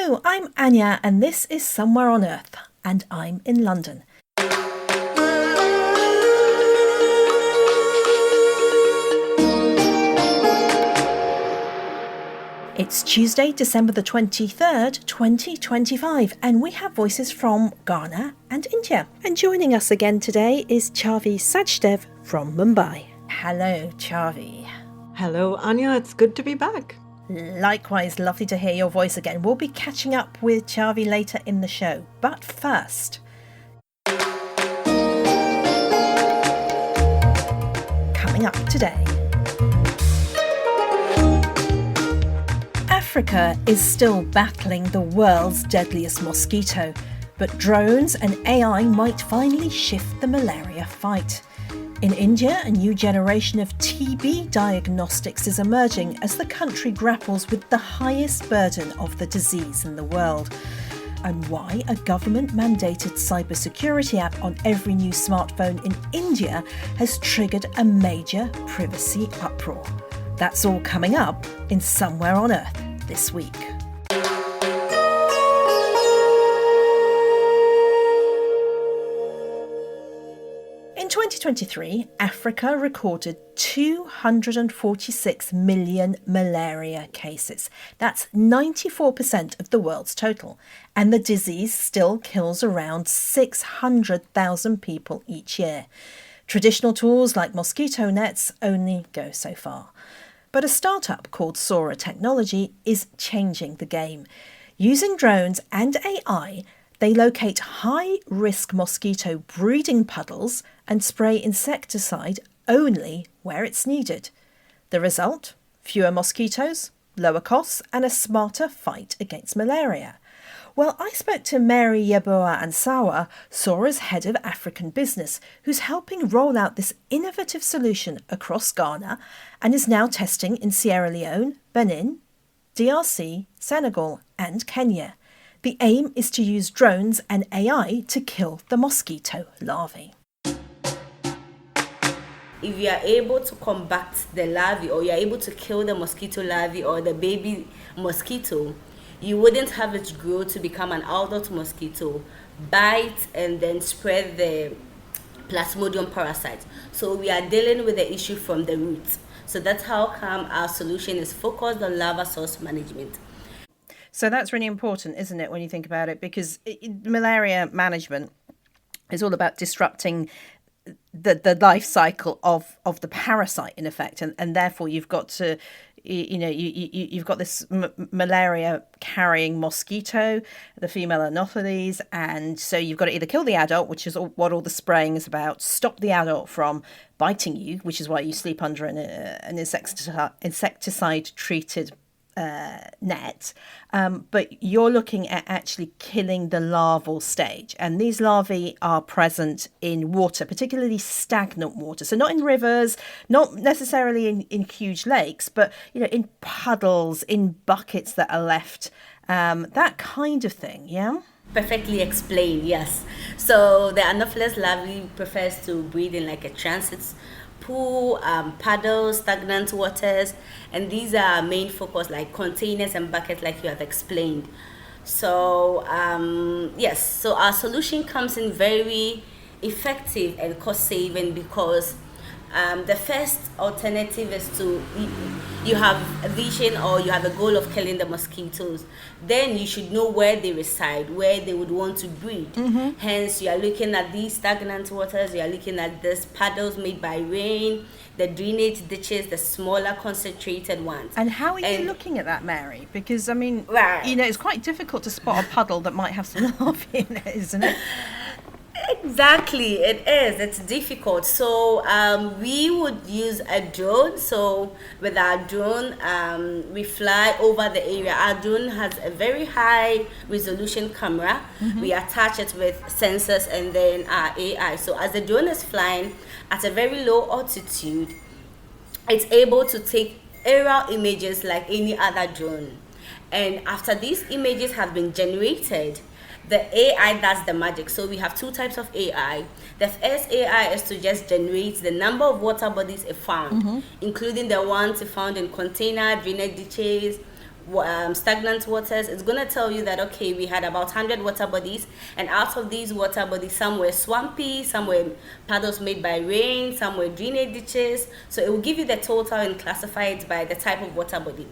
Hello, I'm Ania and this is Somewhere on Earth and I'm in London. It's Tuesday, December the 23rd, 2025, and we have voices from Ghana and India. And joining us again today is Chavi Sachdev from Mumbai. Hello, Chavi. Hello, Ania. It's good to be back. Likewise, lovely to hear your voice again. We'll be catching up with Chavi later in the show. But first, coming up today. Africa is still battling the world's deadliest mosquito, but drones and AI might finally shift the malaria fight. In India, a new generation of TB diagnostics is emerging as the country grapples with the highest burden of the disease in the world. And why a government-mandated cybersecurity app on every new smartphone in India has triggered a major privacy uproar. That's all coming up in Somewhere on Earth this week. In 2023, Africa recorded 246 million malaria cases. That's 94% of the world's total. And the disease still kills around 600,000 people each year. Traditional tools like mosquito nets only go so far. But a startup called Sora technology is changing the game. Using drones and AI, they locate high-risk mosquito breeding puddles and spray insecticide only where it's needed. The result? Fewer mosquitoes, lower costs, and a smarter fight against malaria. Well, I spoke to Mary Yeboah Ansawa, Sora's head of African business, who's helping roll out this innovative solution across Ghana and is now testing in Sierra Leone, Benin, DRC, Senegal, and Kenya. The aim is to use drones and AI to kill the mosquito larvae. If you are able to combat the larvae or you are able to kill the mosquito larvae or the baby mosquito, you wouldn't have it grow to become an adult mosquito, bite, and then spread the Plasmodium parasite. So we are dealing with the issue from the root. So that's how come our solution is focused on larva source management. So that's really important, isn't it, when you think about it? Because malaria management is all about disrupting the life cycle of the parasite, in effect. And therefore, you've got to, you've got this malaria carrying mosquito, the female Anopheles. And so you've got to either kill the adult, which is what all the spraying is about, stop the adult from biting you, which is why you sleep under an insecticide treated net, but you're looking at actually killing the larval stage, and these larvae are present in water, particularly stagnant water, so not in rivers, not necessarily in huge lakes, but in puddles, in buckets that are left, that kind of thing. Yeah, perfectly explained. Yes, so the Anopheles larvae prefers to breed in like a transit pool, puddles, stagnant waters, and these are our main focus, like containers and buckets, like you have explained. So yes, so our solution comes in very effective and cost saving because the first alternative is to, you have a vision or you have a goal of killing the mosquitoes, then you should know where they reside, where they would want to breed. Mm-hmm. Hence, you are looking at these stagnant waters, you are looking at these puddles made by rain, the drainage ditches, the smaller concentrated ones. And how are you looking at that, Mary? Because, I mean, it's quite difficult to spot a puddle that might have some larvae in it, isn't it? Exactly, it is. It's difficult. So we would use a drone. So with our drone, we fly over the area. Our drone has a very high resolution camera. Mm-hmm. We attach it with sensors and then our AI. So as the drone is flying at a very low altitude, it's able to take aerial images like any other drone. And after these images have been generated, the AI does the magic. So we have two types of AI. The first AI is to just generate the number of water bodies it found, including the ones it found in container, drainage ditches, stagnant waters, it's going to tell you that, okay, we had about 100 water bodies, and out of these water bodies, some were swampy, some were puddles made by rain, some were drainage ditches. So it will give you the total and classify it by the type of water body.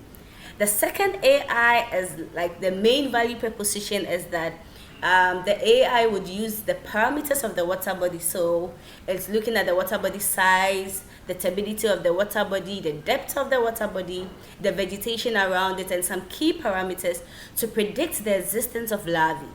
The second AI is like the main value proposition is that the AI would use the parameters of the water body. So it's looking at the water body size, the turbidity of the water body, the depth of the water body, the vegetation around it, and some key parameters to predict the existence of larvae.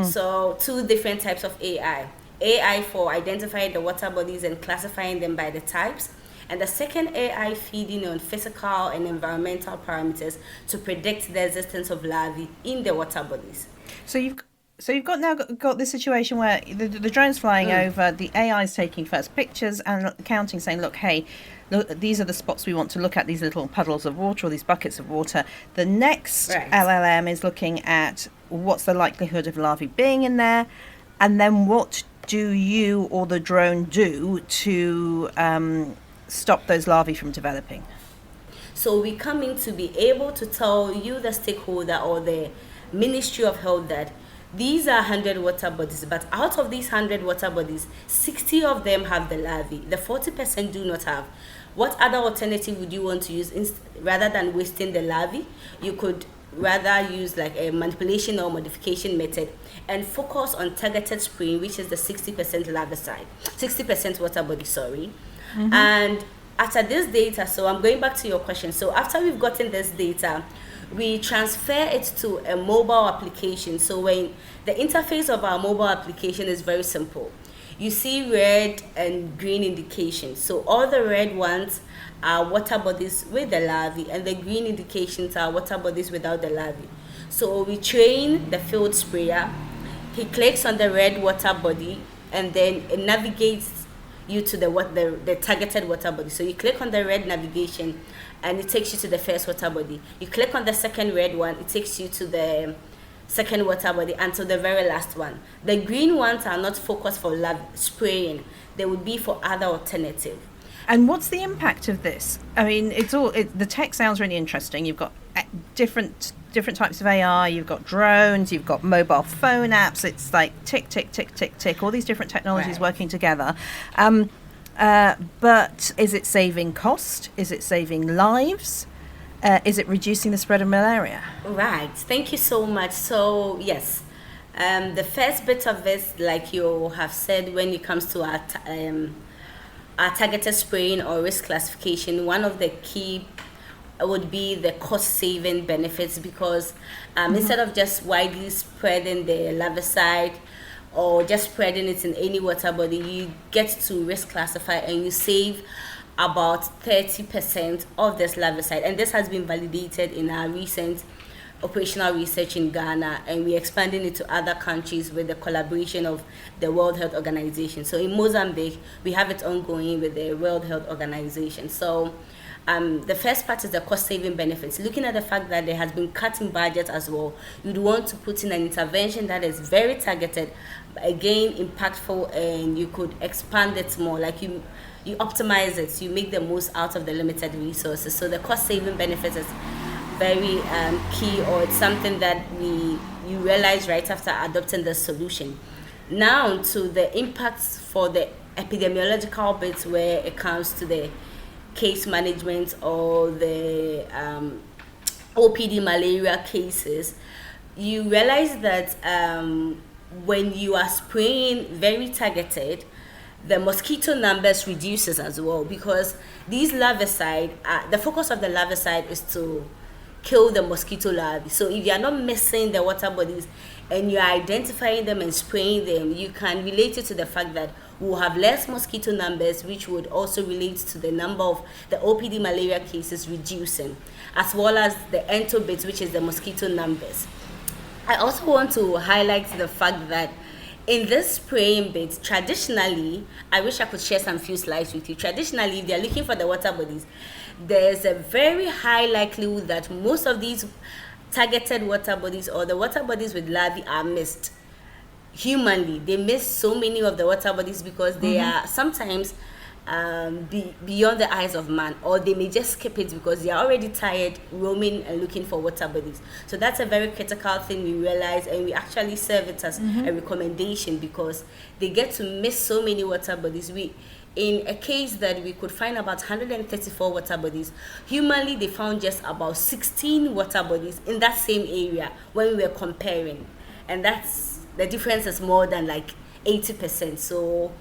So two different types of AI. AI for identifying the water bodies and classifying them by the types, and the second AI feeding on physical and environmental parameters to predict the existence of larvae in the water bodies. So you've got this situation where the drone's flying over, the AI is taking first pictures and counting, saying, look, hey, look, these are the spots we want to look at, these little puddles of water or these buckets of water. The next LLM is looking at what's the likelihood of larvae being in there, and then what do you or the drone do to stop those larvae from developing? So we come in to be able to tell you, the stakeholder or the Ministry of Health, that these are 100 water bodies, but out of these 100 water bodies, 60 of them have the larvae. The 40% do not have. What other alternative would you want to use rather than wasting the larvae? You could rather use like a manipulation or modification method and focus on targeted spraying, which is the 60% larvicide, 60% water body, sorry. And after this data, so I'm going back to your question. So after we've gotten this data, we transfer it to a mobile application. So when the interface of our mobile application is very simple. You see red and green indications. So all the red ones are water bodies with the larvae, and the green indications are water bodies without the larvae. So we train the field sprayer. He clicks on the red water body, and then it navigates you to the targeted water body. So you click on the red navigation, and it takes you to the first water body. You click on the second red one, it takes you to the second water body, until the very last one. The green ones are not focused for spraying. They would be for other alternative. And what's the impact of this? I mean, the tech sounds really interesting. You've got different types of AI, you've got drones, you've got mobile phone apps. It's like tick, tick, tick, tick, tick, all these different technologies working together. But is it saving cost? Is it saving lives? Is it reducing the spread of malaria? Right. Thank you so much. So, yes. The first bit of this, like you have said, when it comes to our targeted spraying or risk classification, one of the key would be the cost-saving benefits, because instead of just widely spreading the larvicide or just spreading it in any water body, you get to risk classify and you save about 30% of this larvicide. And this has been validated in our recent operational research in Ghana, and we're expanding it to other countries with the collaboration of the World Health Organization. So in Mozambique, we have it ongoing with the World Health Organization. So the first part is the cost-saving benefits. Looking at the fact that there has been cut in budget as well, you'd want to put in an intervention that is very targeted, again impactful, and you could expand it more. Like you optimize it, you make the most out of the limited resources. So the cost-saving benefits is very key, or it's something that you realize right after adopting the solution. Now to the impacts for the epidemiological bits, where it comes to the case management or the OPD malaria cases, you realize that when you are spraying very targeted, the mosquito numbers reduces as well, because these larvicide, the focus of the larvicide is to kill the mosquito larvae. So if you are not missing the water bodies and you are identifying them and spraying them, you can relate it to the fact that we will have less mosquito numbers, which would also relate to the number of the OPD malaria cases reducing, as well as the entobits, which is the mosquito numbers. I also want to highlight the fact that in this spraying bit, traditionally, I wish I could share some few slides with you. Traditionally, if they're looking for the water bodies, there's a very high likelihood that most of these targeted water bodies or the water bodies with larvae are missed. Humanly, they miss so many of the water bodies because they are sometimes beyond the eyes of man, or they may just skip it because they are already tired roaming and looking for water bodies. So that's a very critical thing we realize, and we actually serve it as a recommendation because they get to miss so many water bodies. In a case that we could find about 134 water bodies, humanly they found just about 16 water bodies in that same area when we were comparing, and that's the difference is more than like 80%. So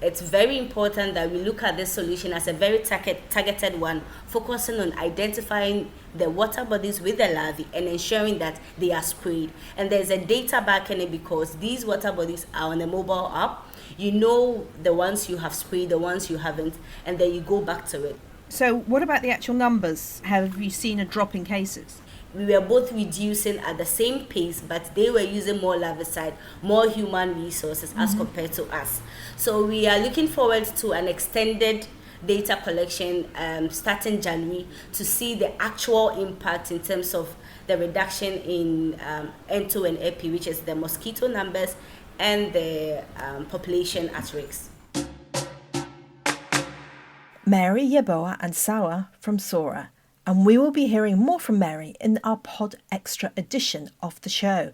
it's very important that we look at this solution as a very targeted one, focusing on identifying the water bodies with the larvae and ensuring that they are sprayed. And there's a data back in it because these water bodies are on a mobile app. You know the ones you have sprayed, the ones you haven't, and then you go back to it. So what about the actual numbers? Have you seen a drop in cases? We were both reducing at the same pace, but they were using more larvicide, more human resources as compared to us. So we are looking forward to an extended data collection starting January to see the actual impact in terms of the reduction in N2 and AP, which is the mosquito numbers and the population at risk. Mary Yeboah Ansawa from Sora. And we will be hearing more from Mary in our Pod Extra edition of the show.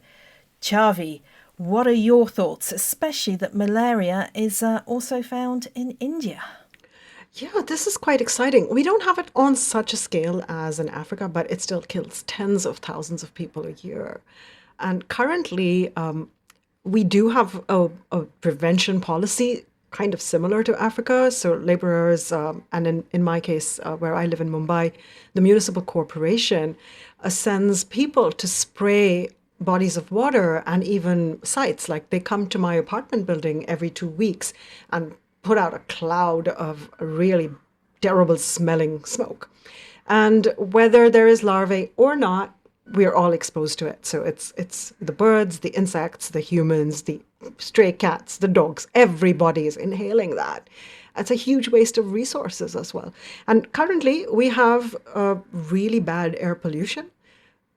Chavi, what are your thoughts, especially that malaria is also found in India? Yeah, this is quite exciting. We don't have it on such a scale as in Africa, but it still kills tens of thousands of people a year. And currently, we do have a prevention policy kind of similar to Africa. So laborers, and in my case, where I live in Mumbai, the municipal corporation sends people to spray bodies of water and even sites. Like they come to my apartment building every 2 weeks and put out a cloud of really terrible smelling smoke. And whether there is larvae or not, we're all exposed to it. So it's the birds, the insects, the humans, the stray cats, the dogs, everybody is inhaling that. It's a huge waste of resources as well. And currently we have really bad air pollution.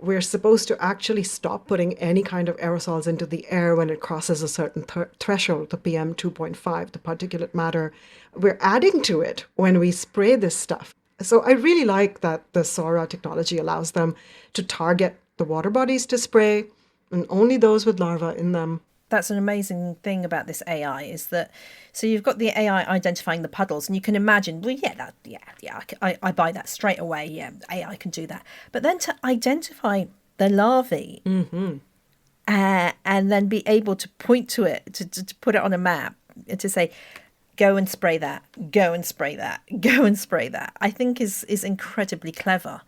We're supposed to actually stop putting any kind of aerosols into the air when it crosses a certain threshold, the PM 2.5, the particulate matter. We're adding to it when we spray this stuff. So I really like that the Sora technology allows them to target the water bodies to spray and only those with larvae in them. That's an amazing thing about this AI is that, so you've got the AI identifying the puddles and you can imagine, well, I buy that straight away. Yeah, AI can do that. But then to identify the larvae and then be able to point to it, to put it on a map and to say, go and spray that, go and spray that, go and spray that, I think is incredibly clever.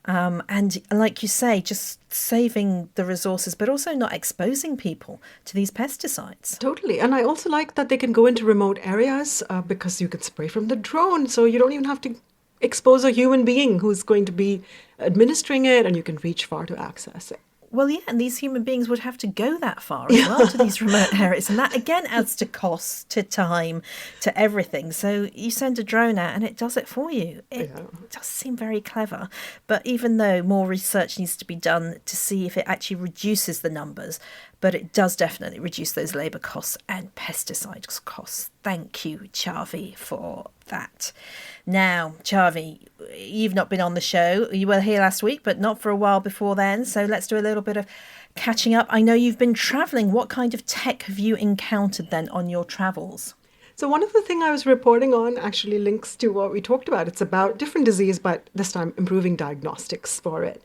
And like you say, just saving the resources, but also not exposing people to these pesticides. Totally. And I also like that they can go into remote areas because you can spray from the drone. So you don't even have to expose a human being who's going to be administering it, and you can reach far to access it. Well, yeah, and these human beings would have to go that far as well to these remote areas. And that, again, adds to cost, to time, to everything. So you send a drone out and it does it for you. It does seem very clever. But even though more research needs to be done to see if it actually reduces the numbers, but it does definitely reduce those labour costs and pesticide costs. Thank you, Chavi, for that. Now, Chavi, you've not been on the show. You were here last week, but not for a while before then. So let's do a little bit of catching up. I know you've been travelling. What kind of tech have you encountered then on your travels? So one of the things I was reporting on actually links to what we talked about. It's about different disease, but this time improving diagnostics for it.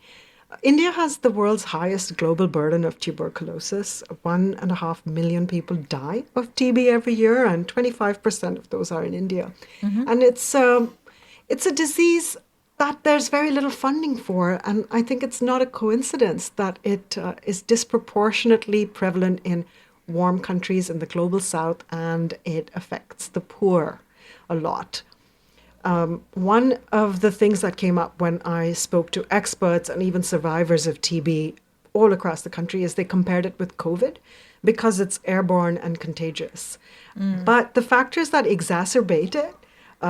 India has the world's highest global burden of tuberculosis. 1.5 million people die of TB every year, and 25% of those are in India. And it's a disease that there's very little funding for. And I think it's not a coincidence that it is disproportionately prevalent in warm countries in the global south, and it affects the poor a lot. One of the things that came up when I spoke to experts and even survivors of TB all across the country is they compared it with COVID because it's airborne and contagious. But the factors that exacerbate it,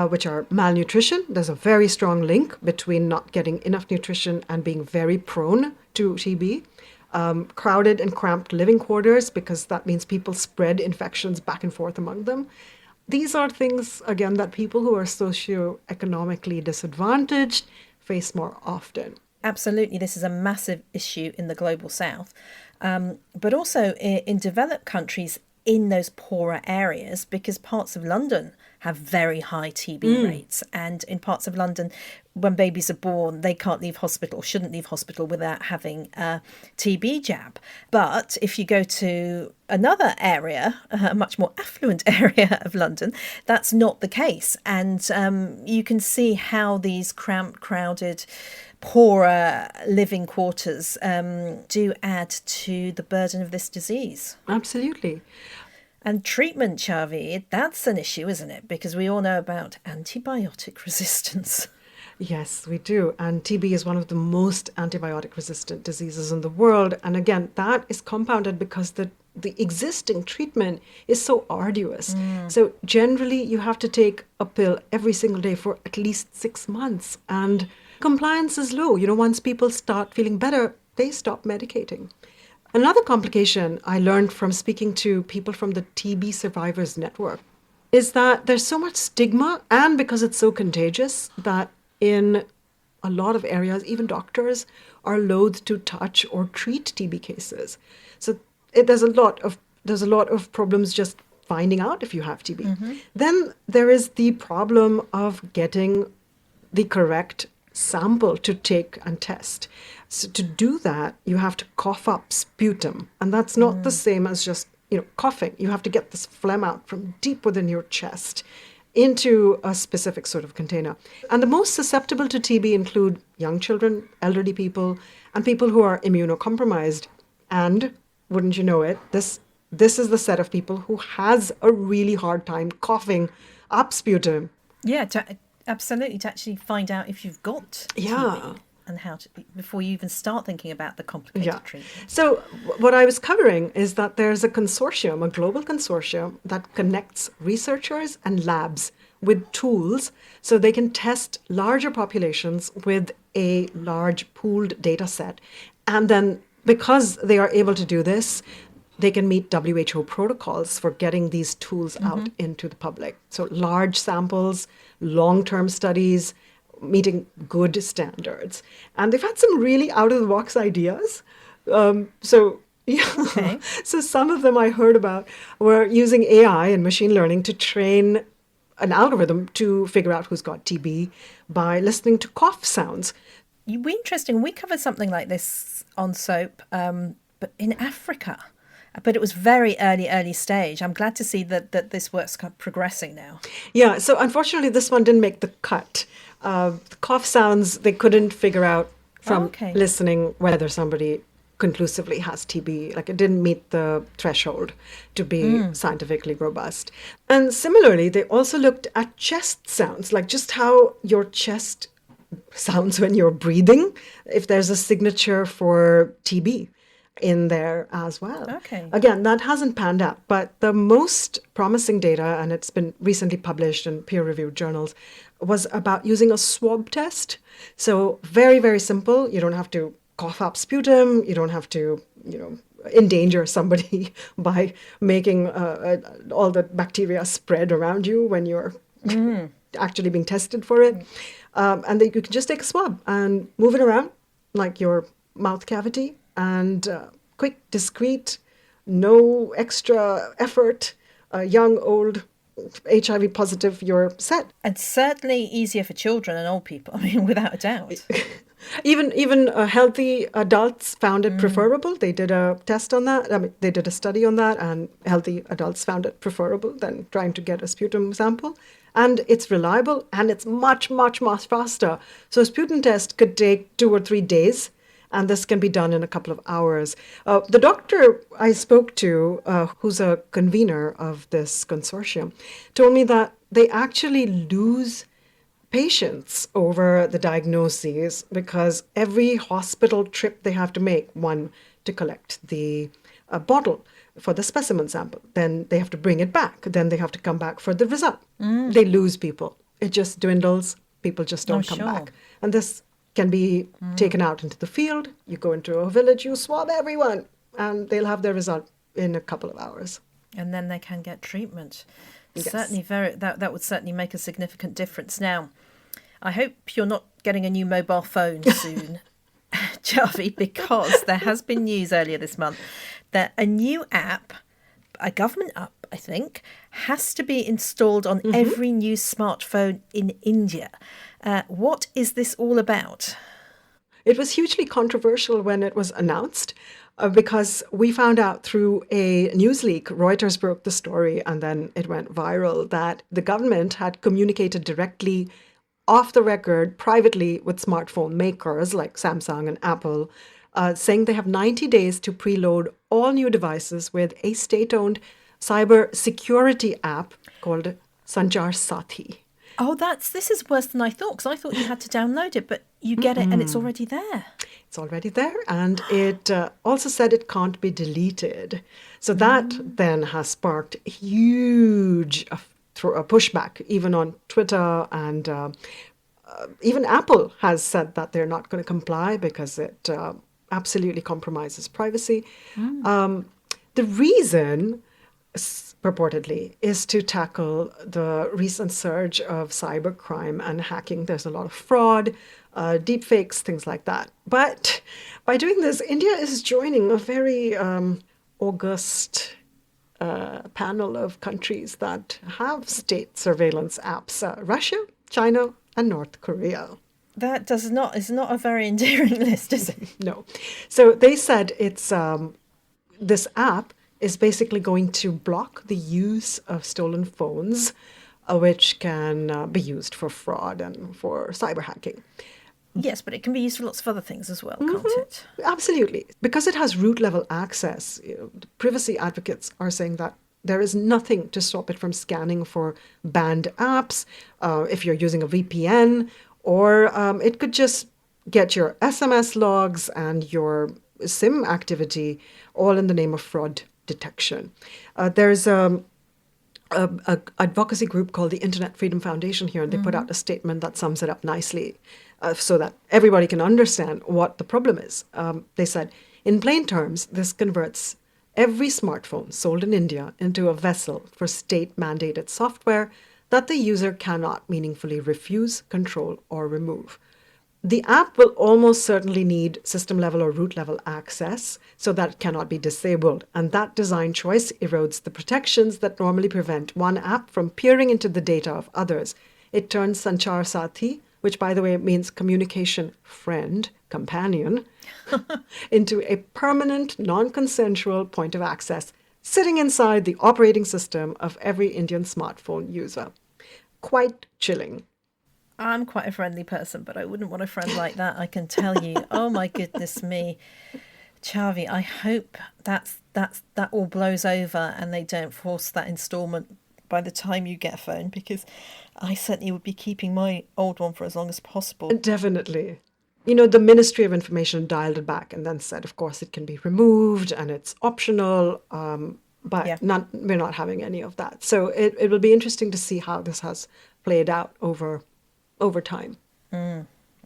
which are malnutrition, there's a very strong link between not getting enough nutrition and being very prone to TB. Crowded and cramped living quarters, because that means people spread infections back and forth among them. these are things, again, that people who are socioeconomically disadvantaged face more often. Absolutely, this is a massive issue in the global south, but also in developed countries in those poorer areas, because parts of London have very high TB rates. And in parts of London, when babies are born, they can't leave hospital, shouldn't leave hospital without having a TB jab. But if you go to another area, a much more affluent area of London, that's not the case. And you can see how these cramped, crowded, poorer living quarters do add to the burden of this disease. Absolutely. And treatment, Chavi, that's an issue, isn't it? Because we all know about antibiotic resistance. Yes, we do. And TB is one of the most antibiotic resistant diseases in the world. And again, that is compounded because the existing treatment is so arduous. So generally, you have to take a pill every single day for at least 6 months. And compliance is low. Once people start feeling better, they stop medicating. Another complication I learned from speaking to people from the TB Survivors Network is that there's so much stigma, and because it's so contagious, that in a lot of areas, even doctors are loath to touch or treat TB cases. So there's a lot of problems just finding out if you have TB. Then there is the problem of getting the correct sample to take and test. So to do that, you have to cough up sputum, and that's not the same as just coughing. You have to get this phlegm out from deep within your chest into a specific sort of container. And the most susceptible to TB include young children, elderly people, and people who are immunocompromised. And wouldn't you know it, this is the set of people who has a really hard time coughing up sputum. Yeah, absolutely, to actually find out if you've got TB and how to, before you even start thinking about the complicated treatment. So what I was covering is that there's a consortium, a global consortium that connects researchers and labs with tools so they can test larger populations with a large pooled data set. And then because they are able to do this, they can meet WHO protocols for getting these tools out into the public. So large samples, long-term studies, meeting good standards. And they've had some really out-of-the-box ideas. So some of them I heard about were using AI and machine learning to train an algorithm to figure out who's got TB by listening to cough sounds. Interesting. We covered something like this on SOAP, but in Africa. But it was very early stage. I'm glad to see that this work's progressing now. Yeah, so unfortunately, this one didn't make the cut. The cough sounds, they couldn't figure out from listening whether somebody conclusively has TB. Like, it didn't meet the threshold to be scientifically robust. And similarly, they also looked at chest sounds, like just how your chest sounds when you're breathing, if there's a signature for TB in there as well. Okay. Again, that hasn't panned out, but the most promising data, and it's been recently published in peer-reviewed journals, was about using a swab test. So very, very simple. You don't have to cough up sputum. You don't have to, endanger somebody by making all the bacteria spread around you when you're actually being tested for it. And then you can just take a swab and move it around like your mouth cavity, and quick, discreet, no extra effort, young, old, HIV positive, you're set. And certainly easier for children and old people, without a doubt. Even healthy adults found it preferable. They did a test on that. They did a study on that, and healthy adults found it preferable than trying to get a sputum sample. And it's reliable, and it's much, much, much faster. So a sputum test could take 2 or 3 days, and this can be done in a couple of hours. The doctor I spoke to, who's a convener of this consortium, told me that they actually lose patients over the diagnoses because every hospital trip they have to make, one, to collect the bottle for the specimen sample, then they have to bring it back, then they have to come back for the result. They lose people. It just dwindles. People just don't come back. And this can be taken out into the field. You go into a village, you swab everyone, and they'll have their result in a couple of hours. And then they can get treatment. Certainly, that would certainly make a significant difference. Now, I hope you're not getting a new mobile phone soon, Chavi, because there has been news earlier this month that a new app, a government app, I think, has to be installed on every new smartphone in India. What is this all about? It was hugely controversial when it was announced because we found out through a news leak, Reuters broke the story and then it went viral, that the government had communicated directly off the record, privately with smartphone makers like Samsung and Apple, saying they have 90 days to preload all new devices with a state-owned cyber security app called Sanchar Sathi. Oh, this is worse than I thought, because I thought you had to download it, but you get it and it's already there. It's already there, and it also said it can't be deleted. So that then has sparked huge pushback, even on Twitter, and even Apple has said that they're not going to comply because it absolutely compromises privacy. The reason, purportedly, is to tackle the recent surge of cybercrime and hacking. There's a lot of fraud, deep fakes, things like that. But by doing this, India is joining a very august panel of countries that have state surveillance apps: Russia, China, and North Korea. That is not a very endearing list, is it? No. So they said it's this app is basically going to block the use of stolen phones, which can be used for fraud and for cyber hacking. Yes, but it can be used for lots of other things as well, can't it? Absolutely. Because it has root level access, the privacy advocates are saying that there is nothing to stop it from scanning for banned apps, if you're using a VPN, or it could just get your SMS logs and your SIM activity, all in the name of fraud detection. There's a advocacy group called the Internet Freedom Foundation here, and they put out a statement that sums it up nicely so that everybody can understand what the problem is. They said, in plain terms, this converts every smartphone sold in India into a vessel for state-mandated software that the user cannot meaningfully refuse, control, or remove. The app will almost certainly need system-level or root-level access so that it cannot be disabled, and that design choice erodes the protections that normally prevent one app from peering into the data of others. It turns Sanchar Sathi, which, by the way, means communication friend, companion, into a permanent, non-consensual point of access sitting inside the operating system of every Indian smartphone user. Quite chilling. I'm quite a friendly person, but I wouldn't want a friend like that, I can tell you. Oh my goodness me. Chavi, I hope that all blows over and they don't force that installment by the time you get a phone, because I certainly would be keeping my old one for as long as possible. Definitely. You know, the Ministry of Information dialed it back and then said, of course, it can be removed and it's optional, but we're not having any of that. So it will be interesting to see how this has played out over time.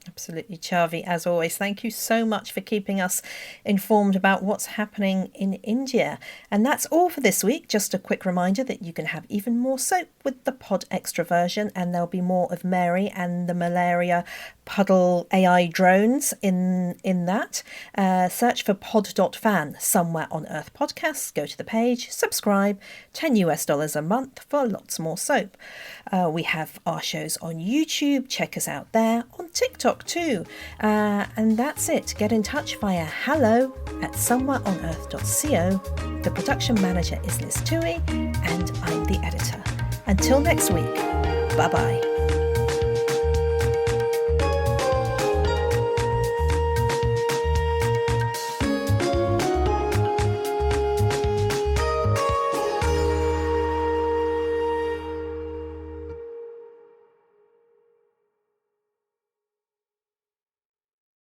Absolutely, Chavi, as always. Thank you so much for keeping us informed about what's happening in India. And that's all for this week. Just a quick reminder that you can have even more soap with the Pod Extra version, and there'll be more of Mary and the Malaria puddle AI drones in that. Search for pod.fan somewhere on Earth Podcasts. Go to the page, subscribe, $10 a month for lots more soap. We have our shows on YouTube. Check us out there. On TikTok too. And that's it. Get in touch via hello@somewhereonearth.co. The production manager is Liz Toohey, and I'm the editor. Until next week, bye-bye.